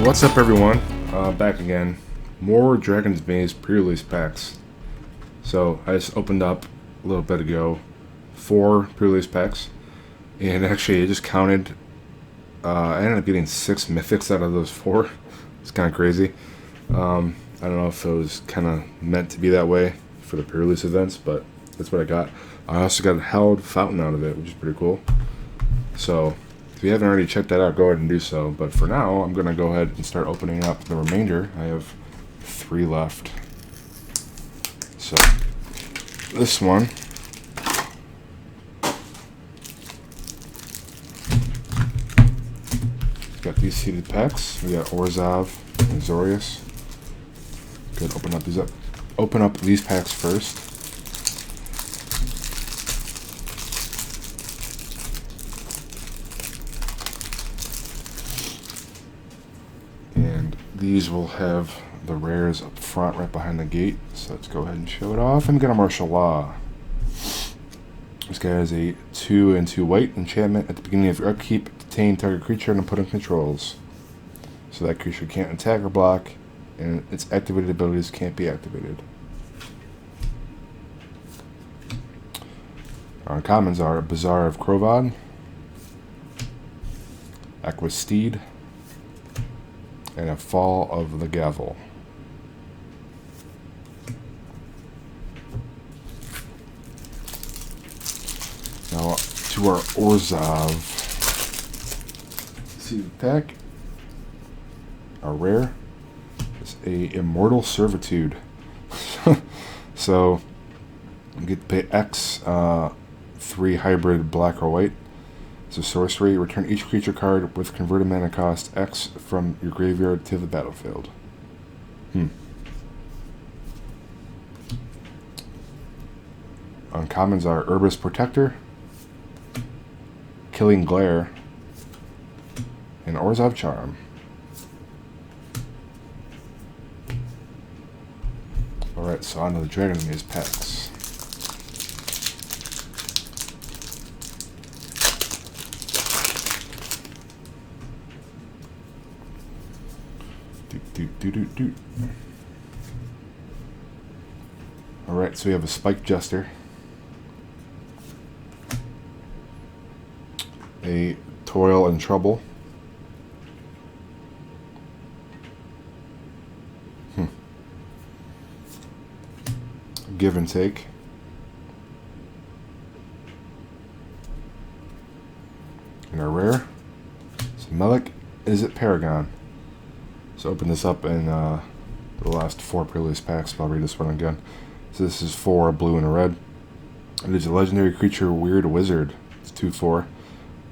What's up, everyone? Back again. More Dragon's Maze pre-release packs. So I just opened up a little bit ago 4 pre-release packs, and actually I just counted. I ended up getting 6 mythics out of those 4. It's kind of crazy. I don't know if it was kind of meant to be that way for the pre-release events, but that's what I got. I also got a Hallowed Fountain out of it, which is pretty cool. So if you haven't already checked that out, go ahead and do so. But for now, I'm going to go ahead and start opening up the remainder. I have 3 left. So this one, got these seeded packs. We got Orzhov and Zorius. Good. Open up these packs first. And these will have the rares up front, right behind the gate. So let's go ahead and show it off. And we got a Martial Law. This guy has a 2 and 2 white enchantment. At the beginning of your upkeep, detain target creature and put in controls. So that creature can't attack or block, and its activated abilities can't be activated. Our commons are Bazaar of Krovad, Aquasteed, and a Fall of the Gavel. Now to our Orzhov seeded pack. Our rare is a Immortal Servitude. So you get to pay X, 3 hybrid black or white. It's a sorcery. Return each creature card with converted mana cost X from your graveyard to the battlefield. Uncommons are Herbalist Protector, Killing Glare, and Orzhov Charm. Alright, so on to the Dragon's Maze packs. Alright, so we have a Spike Jester, a Toil and Trouble, Give and Take, and our rare is Melik Izzet Paragon. So open this up in the last 4 pre-release packs, but I'll read this one again. So this is 4 blue and a red. It is a legendary creature, Weird Wizard. It's 2/4.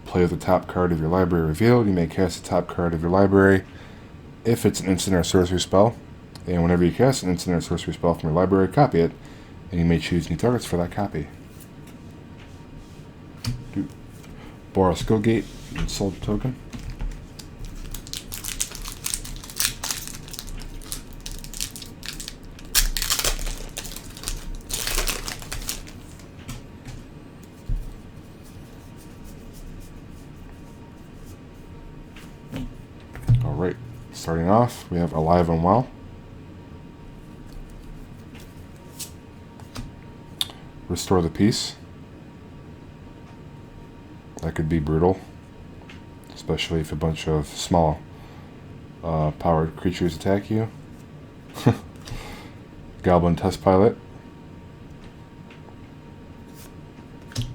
Play with the top card of your library revealed. You may cast the top card of your library if it's an instant or sorcery spell. And whenever you cast an instant or sorcery spell from your library, copy it. And you may choose new targets for that copy. Boros Skillgate and Soldier Token. Alright, starting off, we have Alive and Well. Restore the Peace. That could be brutal, especially if a bunch of small powered creatures attack you. Goblin Test Pilot.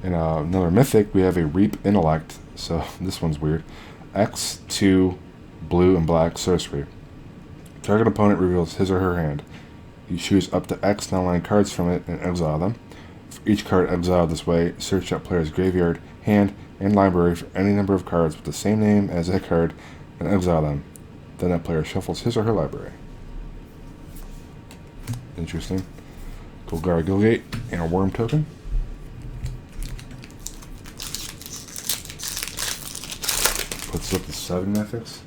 And another mythic, we have a Reap Intellect. So this one's weird. X, 2 blue and black sorcery. Target opponent reveals his or her hand. You choose up to X non-land cards from it and exile them. For each card exiled this way, search that player's graveyard, hand, and library for any number of cards with the same name as that card and exile them. Then that player shuffles his or her library. Interesting. Golgari Gilgate and a Worm Token. Puts up to 7 mythics.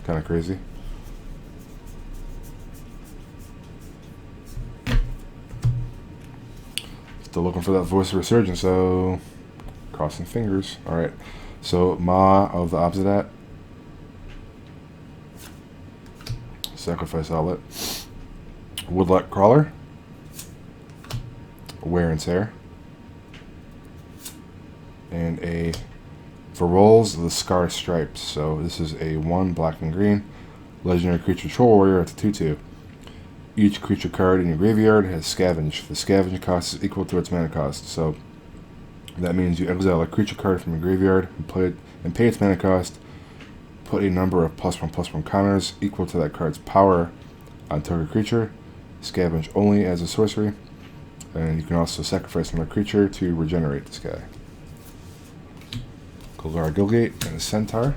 Kind of crazy. Still looking for that Voice of Resurgence, so crossing fingers. Alright, so Ma of the Obsidat, sacrifice outlet. Woodlot Crawler, Wear and Tear, and a Prerelease the Scar Stripes. So this is a 1 black and green legendary creature Troll Warrior at the 2/2. Each creature card in your graveyard has Scavenge. The Scavenge cost is equal to its mana cost. So that means you exile a creature card from your graveyard and play it and pay its mana cost. Put a number of +1/+1 counters equal to that card's power on target creature. Scavenge only as a sorcery. And you can also sacrifice another creature to regenerate this guy. Golgari Gilgate and a Centaur.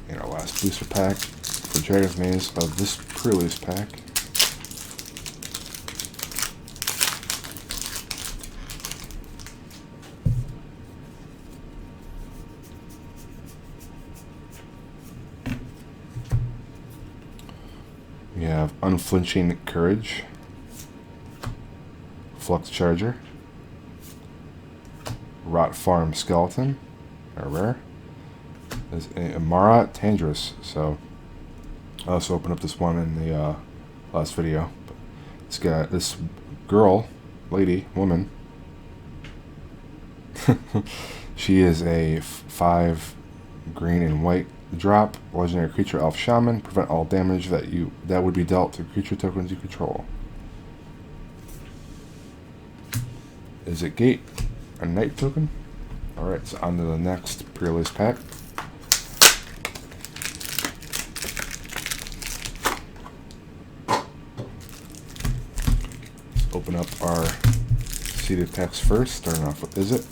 And our last booster pack for Dragon's Maze of this pre-release pack. We have Unflinching Courage, Flux Charger, Rot Farm Skeleton, a rare. There's a Marat Tandrous. So I also opened up this one in the last video. But it's got this girl, lady, woman. She is a 5 green and white drop legendary creature elf shaman. Prevent all damage that would be dealt to creature tokens you control. Is it Gate a night token? Alright, so on to the next pre-release pack. Let's open up our seeded packs first, starting off with Is It?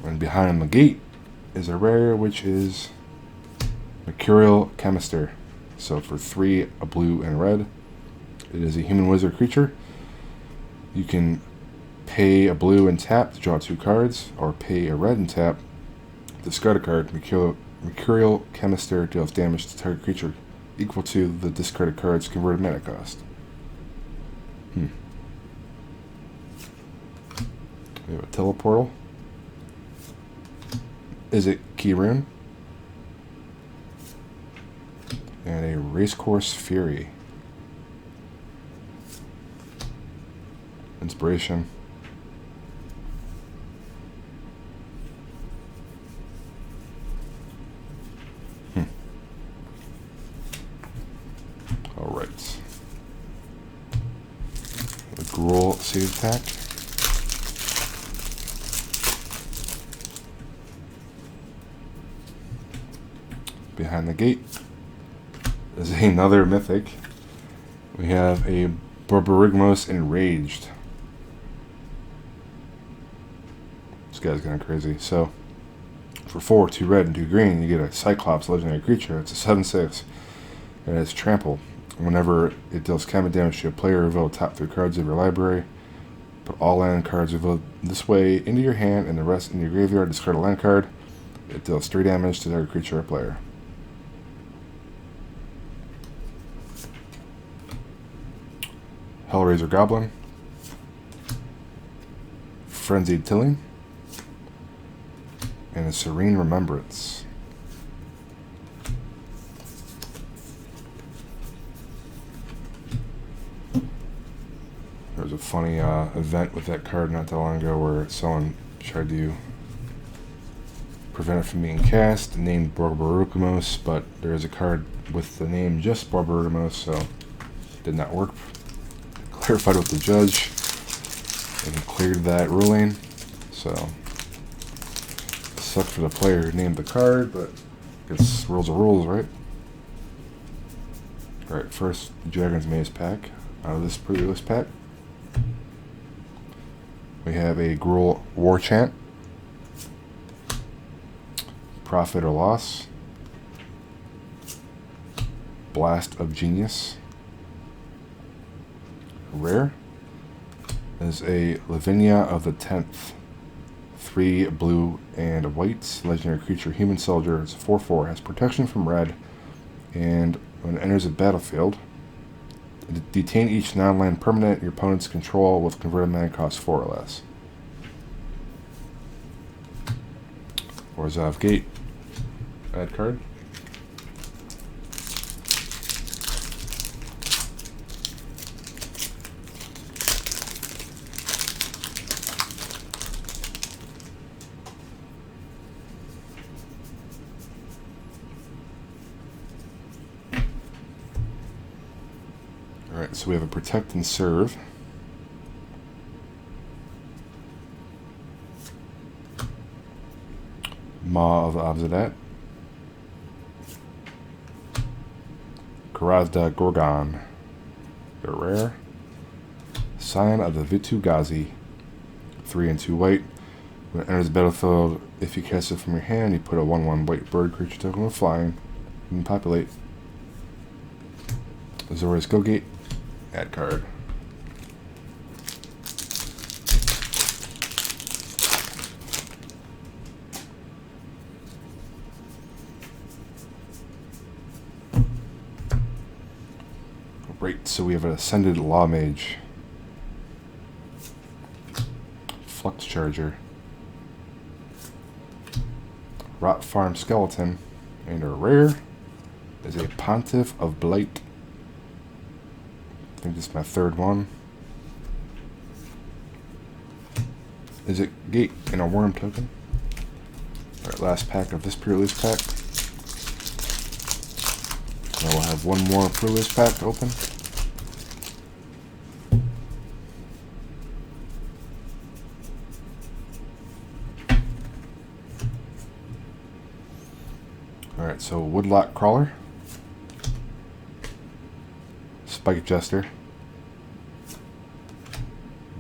And behind the gate is a rare, which is Mercurial Chemister. So for 3, a blue and red, it is a human wizard creature. You can pay a blue and tap to draw 2 cards, or pay a red and tap, discard a card. Mercurial Chemister deals damage to target creature equal to the discarded card's converted mana cost. We have a Teleportal. Is it Keyrune? And a Racecourse Fury. Inspiration. Alright. The Gruul Seed Pack. Behind the gate is another mythic. We have a Borborygmos Enraged. This guy's kind of crazy. So, for 4, 2 red and 2 green, you get a Cyclops legendary creature. It's a 7/6, and it's Trample. Whenever it deals combat damage to a player, reveal the top 3 cards of your library. Put all land cards revealed this way into your hand, and the rest in your graveyard. Discard a land card. It deals 3 damage to target creature or player. Hellraiser Goblin, Frenzied Tilling, and a Serene Remembrance. There was a funny event with that card not that long ago where someone tried to prevent it from being cast, named Borborygmos, but there is a card with the name just Borborygmos, so it did not work. Clarified with the judge, and he cleared that ruling. So, it sucked for the player who named the card, but I guess rules are rules, right? Alright, first Dragon's Maze pack out of this pre-release pack. We have a Gruul War Chant, Profit or Loss, Blast of Genius. Rare is a Lavinia of the 10th. 3 blue and white. Legendary creature, Human Soldier. It's a 4/4. Has protection from red. And when it enters a battlefield, detain each non-land permanent your opponent's control with converted mana cost 4 or less. Orzhov Gate. Add card. Alright, so we have a Protect and Serve. Maw of Obsidat. Karazda Gorgon. They're rare. Scion of the Vitu-Ghazi. 3 and 2 white. When it enters the battlefield, if you cast it from your hand, you put a 1/1 white bird creature token with flying and populate. Azorius Gilgate. Add card. Right, so we have an Ascended Law Mage. Flux Charger. Rot Farm Skeleton. And a rare is a Pontiff of Blight. I think this is my third one. Is it Gate and a Worm token? Alright, last pack of this pre-release pack. Now we'll have one more pre-release pack to open. Alright, so Woodlock Crawler. Spike Jester.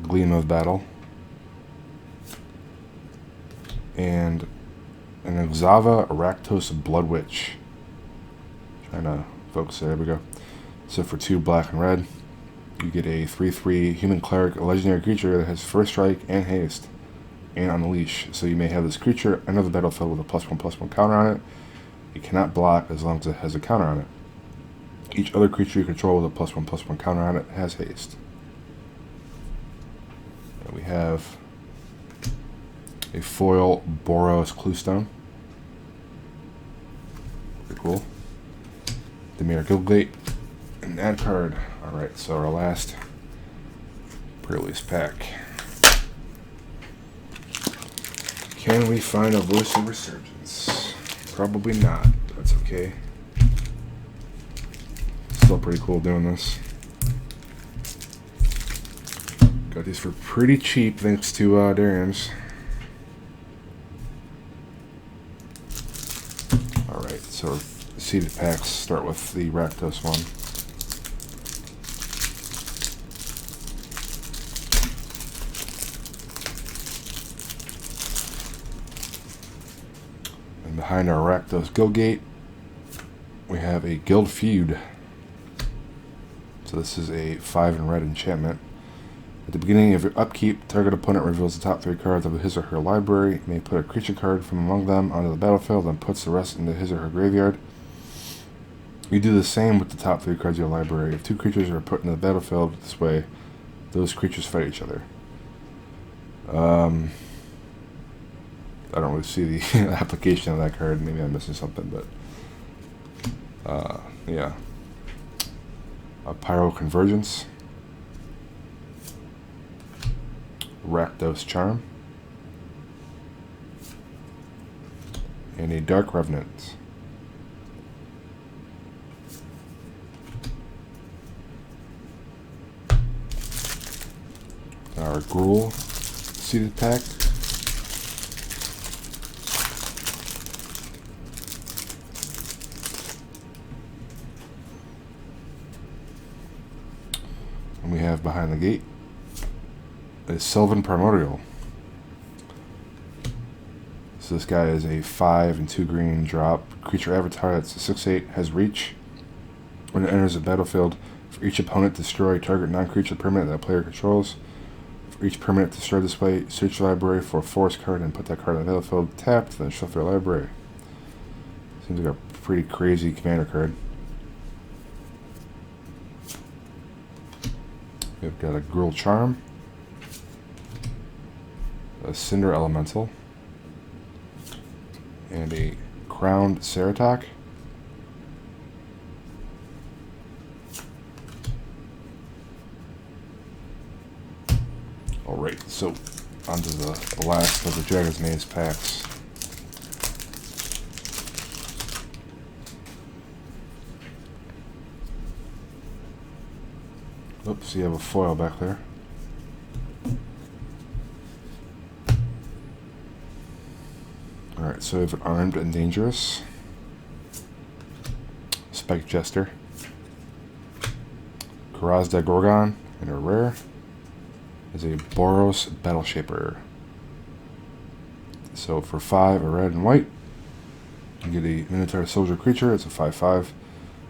Gleam of Battle. And an Exava Aractos Blood Witch. Trying to focus it. There we go. So for 2 black and red, you get a 3/3 human cleric, a legendary creature that has first strike and haste, and unleash. So you may have this creature enter the battlefield with a +1/+1 counter on it. It cannot block as long as it has a counter on it. Each other creature you control with a +1/+1 counter on it has haste. And we have a foil Boros Cluestone. Pretty cool. Dimir Guildgate. And add card. Alright, so our last pre-release pack. Can we find a Voice of Resurgence? Probably not, but that's okay. Still pretty cool doing this. Got these for pretty cheap thanks to Derium's. Alright, so seeded packs start with the Rakdos one. And behind our Rakdos Guildgate, we have a Guild Feud. So this is a 5 and red enchantment. At the beginning of your upkeep, target opponent reveals the top 3 cards of his or her library. You may put a creature card from among them onto the battlefield and puts the rest into his or her graveyard. You do the same with the top 3 cards of your library. If 2 creatures are put into the battlefield this way, those creatures fight each other. I don't really see the application of that card. Maybe I'm missing something, but yeah. A Pyro Convergence. Rakdos Charm. And a Dark Revenant. Our Gruul seeded pack. And we have behind the gate a Sylvan Primordial. So this guy is a 5 and 2 green drop. Creature avatar that's a 6/8, has reach. When it enters the battlefield, for each opponent, destroy target non-creature permanent that a player controls. For each permanent destroyed this way, search your library for a forest card and put that card on the battlefield tapped, then shuffle your library. Seems like a pretty crazy commander card. We've got a Gruul Charm. A Cinder Elemental. and a Crowned Ceratok. Alright, so onto the last of the Dragon's Maze packs. Oops, you have a foil back there. Alright, so we have an Armed and Dangerous, Spike Jester, thirstydogMTG, and a rare is a Boros Battle Shaper. So for 5, a red and white, you get a Minotaur Soldier creature. It's a 5/5.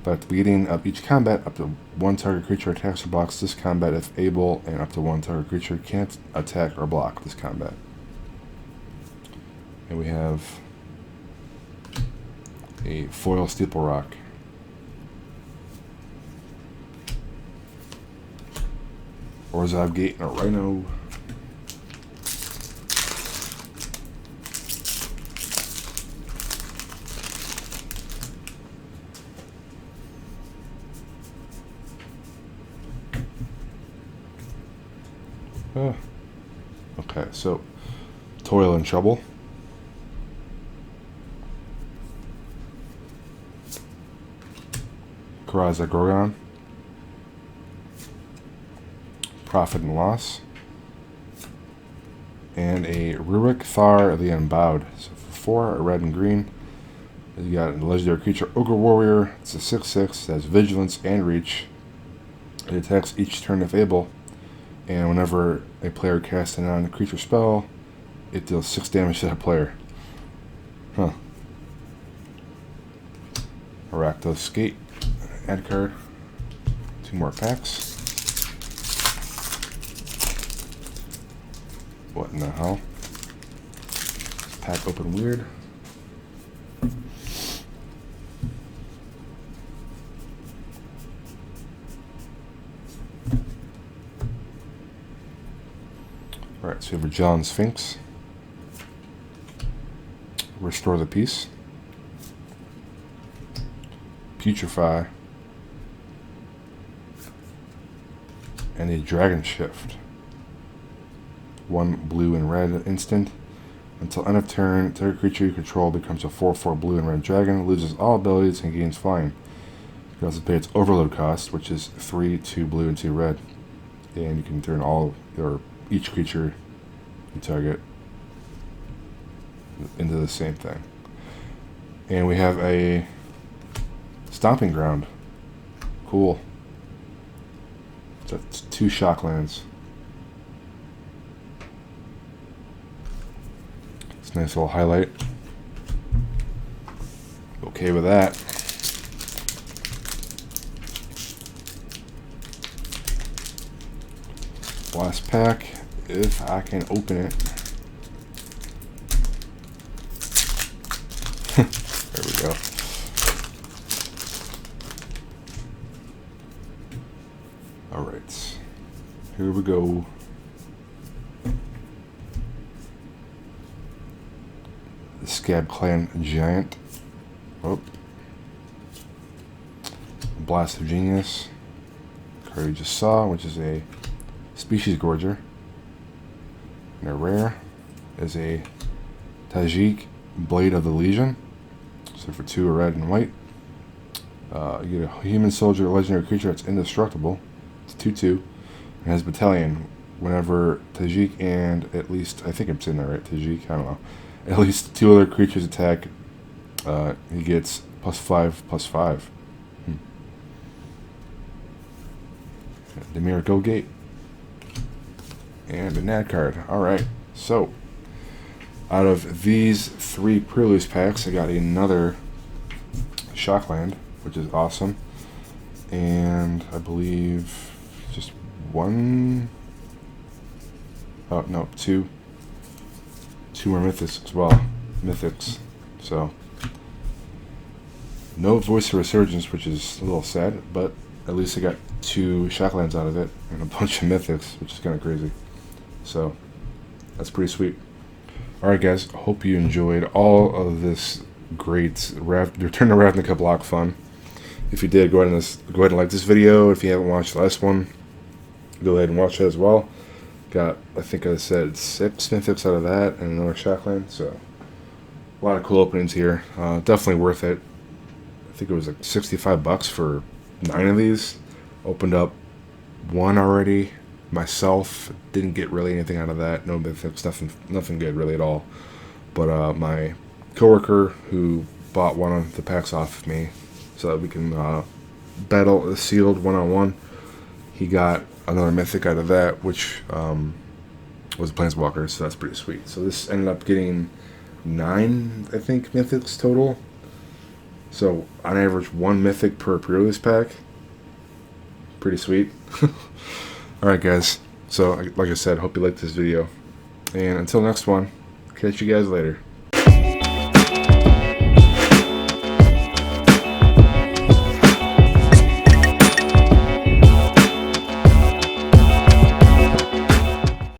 But at the beginning of each combat, up to one target creature attacks or blocks this combat if able, and up to one target creature can't attack or block this combat. And we have a foil Steeple Rock. Orzhov Gate and a Rhino. Okay, so Toil and Trouble. thirstydogMTG. Profit and Loss. And a Rurik Thar the Unbowed. So for 4, a red and green, you got a legendary creature, Ogre Warrior. It's a 6/6, it has Vigilance and Reach. It attacks each turn if able, and whenever a player casts a non-creature spell, it deals 6 damage to that player. Huh. Rakdos Skate, add card. 2 more packs. What in the hell? Pack open weird. Alright, so we have a John Sphinx. Restore the Peace. Putrefy. And a Dragon Shift. 1 blue and red instant. Until end of turn, target creature you control becomes a 4/4 blue and red dragon, loses all abilities and gains flying. You can also pay its overload cost, which is 3, 2 blue and 2 red. And you can turn all or each creature you target into the same thing. And we have a Stomping Ground. Cool. That's 2 Shocklands. Nice little highlight. Okay with that. Last pack, if I can open it. There we go. Alright. Here we go. The Scab Clan Giant. Oh. Blast of Genius. Card you just saw, which is a Species Gorger. And a rare is a Tajik Blade of the Legion. So for 2, a red and white. You get a Human Soldier legendary creature that's indestructible. It's 2/2. It has Battalion. Whenever Tajik and at least, I think it's in there, right? Tajik, I don't know. At least 2 other creatures attack, he gets +5/+5. Demir Go Gate. And a Nad card. Alright, so out of these 3 Prerelease packs, I got another Shockland, which is awesome. And I believe just 1. Oh, no, 2. 2 more Mythics as well. Mythics. So, no Voice of Resurgence, which is a little sad, but at least I got 2 Shocklands out of it and a bunch of Mythics, which is kind of crazy. So, that's pretty sweet. Alright guys, hope you enjoyed all of this great Return to Ravnica block fun. If you did, go ahead and like this video. If you haven't watched the last one, go ahead and watch it as well. Got, I think I said 6 mythics out of that and another Shackland, so a lot of cool openings here. Definitely worth it. I think it was like $65 for 9 of these. Opened up 1 already. Myself didn't get really anything out of that. No mythics, nothing good really at all. But my coworker who bought one of the packs off of me so that we can battle a sealed one-on-one, he got another mythic out of that, which was a Planeswalker, so that's pretty sweet. So this ended up getting 9, I think, mythics total. So on average, 1 mythic per pre-release pack. Pretty sweet. Alright guys, so like I said, hope you liked this video. And until next one, catch you guys later.